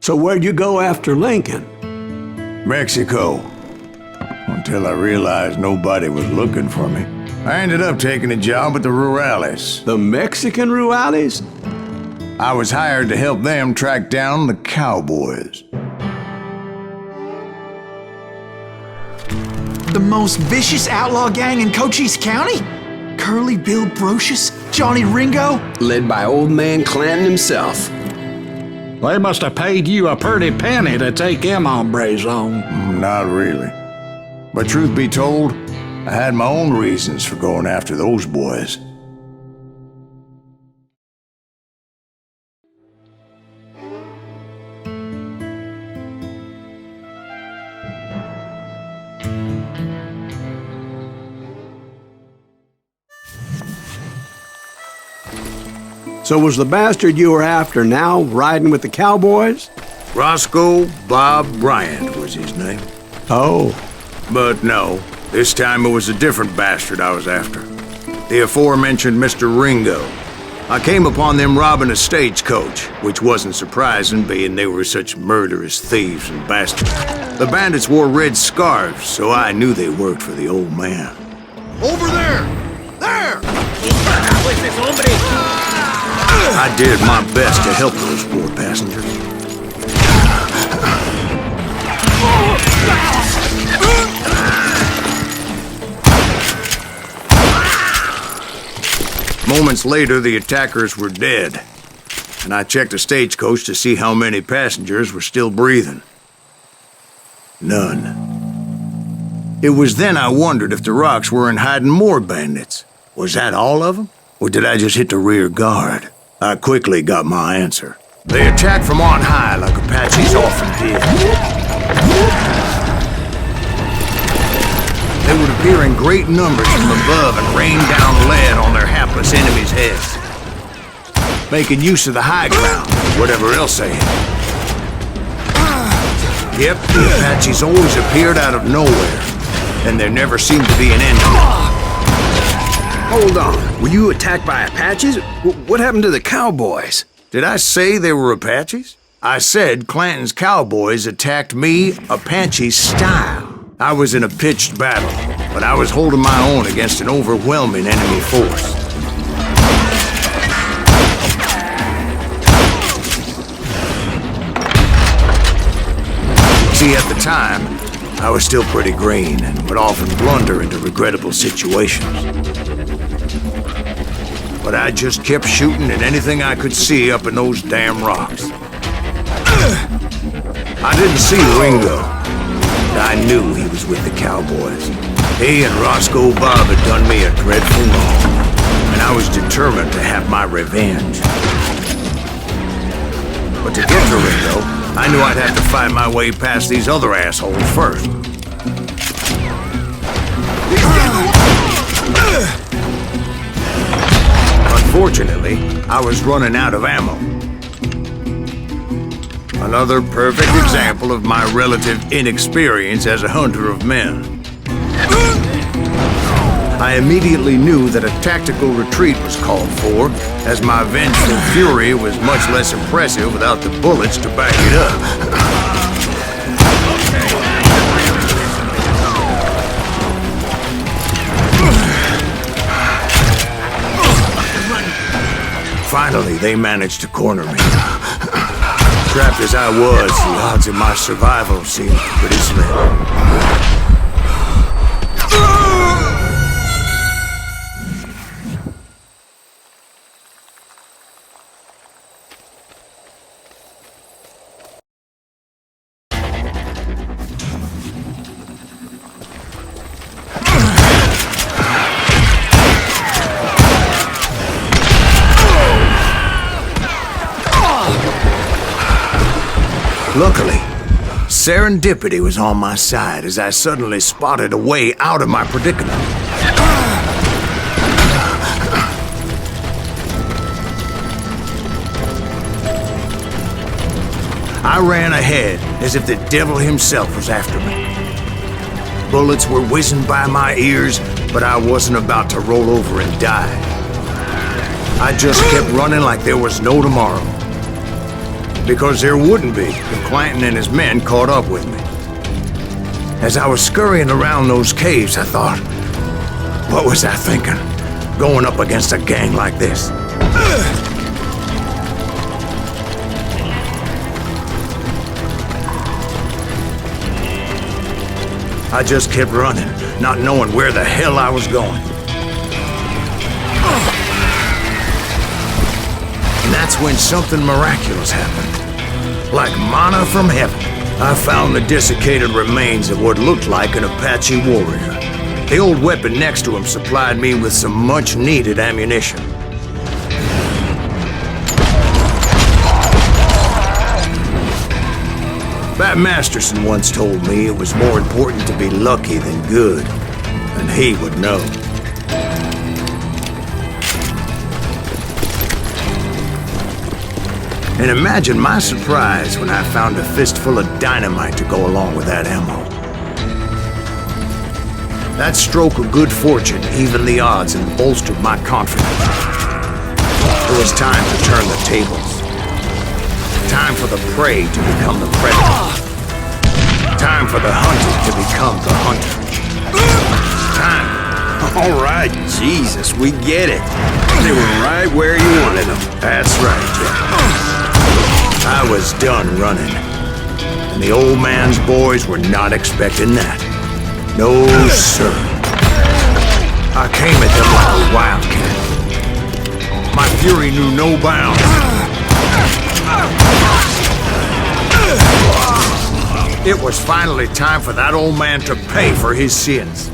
So where'd you go after Lincoln? Mexico. Until I realized nobody was looking for me. I ended up taking a job at the Rurales. The Mexican Rurales? I was hired to help them track down the cowboys. The most vicious outlaw gang in Cochise County? Curly Bill Brocious? Johnny Ringo? Led by old man Clanton himself. They must have paid you a pretty penny to take them hombres on. Not really. But truth be told, I had my own reasons for going after those boys. So was the bastard you were after now riding with the cowboys? Roscoe Bob Bryant was his name. Oh. But no, this time it was a different bastard I was after. The aforementioned Mr. Ringo. I came upon them robbing a stagecoach, which wasn't surprising, being they were such murderous thieves and bastards. The bandits wore red scarves, so I knew they worked for the old man. Over there! There! I did my best to help those poor passengers. Moments later, the attackers were dead, and I checked the stagecoach to see how many passengers were still breathing. None. It was then I wondered if the rocks weren't hiding more bandits. Was that all of them? Or did I just hit the rear guard? I quickly got my answer. They attacked from on high like Apaches often did. They would appear in great numbers from above and rain down lead on their hapless enemies' heads, making use of the high ground, whatever else they had. Yep, the Apaches always appeared out of nowhere, and there never seemed to be an end to it. Hold on, were you attacked by Apaches? What happened to the cowboys? Did I say they were Apaches? I said Clanton's cowboys attacked me Apache style. I was in a pitched battle, but I was holding my own against an overwhelming enemy force. See, at the time, I was still pretty green and would often blunder into regrettable situations. But I just kept shooting at anything I could see up in those damn rocks. I didn't see Ringo, but I knew he was with the cowboys. He and Roscoe Bob had done me a dreadful wrong, and I was determined to have my revenge. But to get to Ringo, I knew I'd have to fight my way past these other assholes first. Unfortunately, I was running out of ammo. Another perfect example of my relative inexperience as a hunter of men. I immediately knew that a tactical retreat was called for, as my vengeful fury was much less impressive without the bullets to back it up. Finally, they managed to corner me. Trapped as I was, the odds of my survival seemed pretty slim. Luckily, serendipity was on my side as I suddenly spotted a way out of my predicament. I ran ahead as if the devil himself was after me. Bullets were whizzing by my ears, but I wasn't about to roll over and die. I just kept running like there was no tomorrow. because there wouldn't be if Clanton and his men caught up with me. As I was scurrying around those caves, I thought, what was I thinking? Going up against a gang like this? I just kept running, not knowing where the hell I was going. And that's when something miraculous happened. Like manna from heaven, I found the desiccated remains of what looked like an Apache warrior. The old weapon next to him supplied me with some much-needed ammunition. Bat Masterson once told me it was more important to be lucky than good, and he would know. And imagine my surprise when I found a fistful of dynamite to go along with that ammo. That stroke of good fortune evened the odds and bolstered my confidence. It was time to turn the tables. Time for the prey to become the predator. Time for the hunted to become the hunter. Time. All right, Jesus, we get it. They were right where you wanted them. That's right, Jack. I was done running. And the old man's boys were not expecting that. No, sir. I came at them like a wildcat. My fury knew no bounds. It was finally time for that old man to pay for his sins.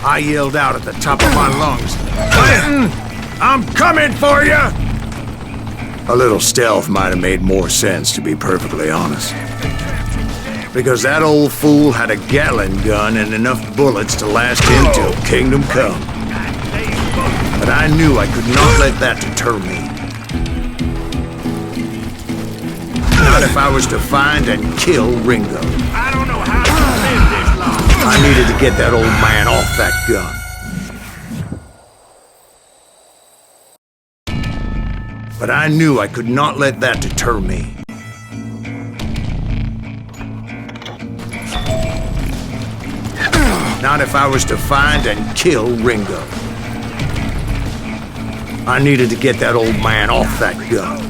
I yelled out at the top of my lungs, "Clanton, I'm coming for you!" A little stealth might have made more sense, to be perfectly honest. Because that old fool had a Gatling gun and enough bullets to last him till kingdom come. But I knew I could not let that deter me. Not if I was to find and kill Ringo. I don't know how to live this long. I needed to get that old man off that gun. But I knew I could not let that deter me. Not if I was to find and kill Ringo. I needed to get that old man off that gun.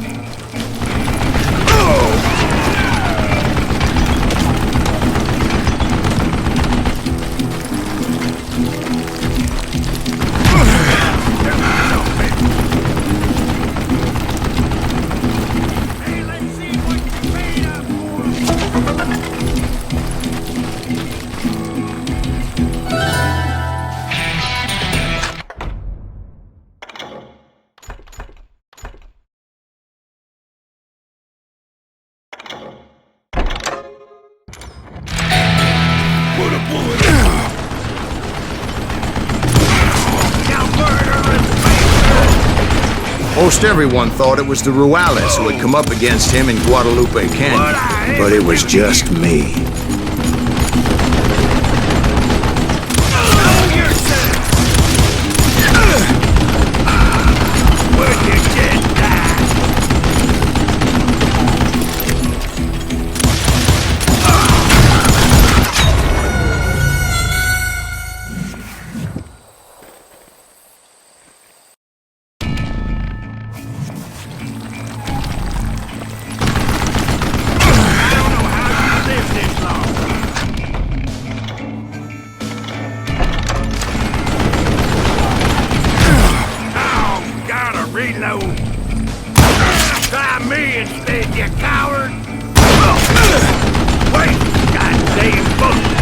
Most everyone thought it was the Ruales who had come up against him in Guadalupe Canyon, but it was just me. Reload. Try me instead, you coward! Wait, goddamn bullet!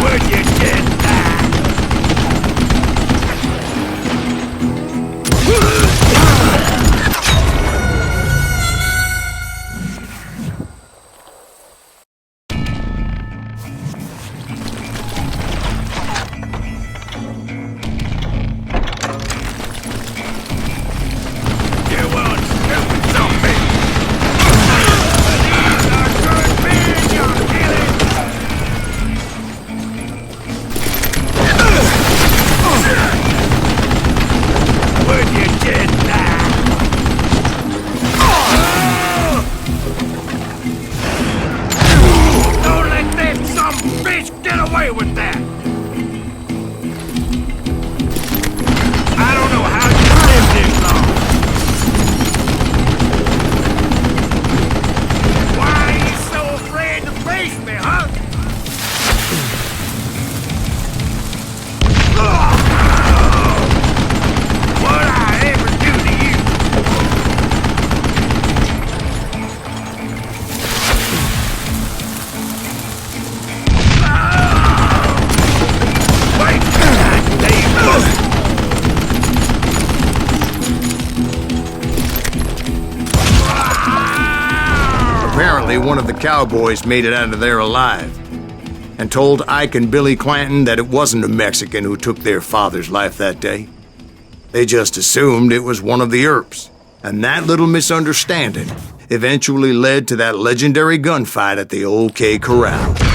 Would you just die? Fortunately, one of the cowboys made it out of there alive and told Ike and Billy Clanton that it wasn't a Mexican who took their father's life that day. They just assumed it was one of the Earps, and that little misunderstanding eventually led to that legendary gunfight at the Old K Corral.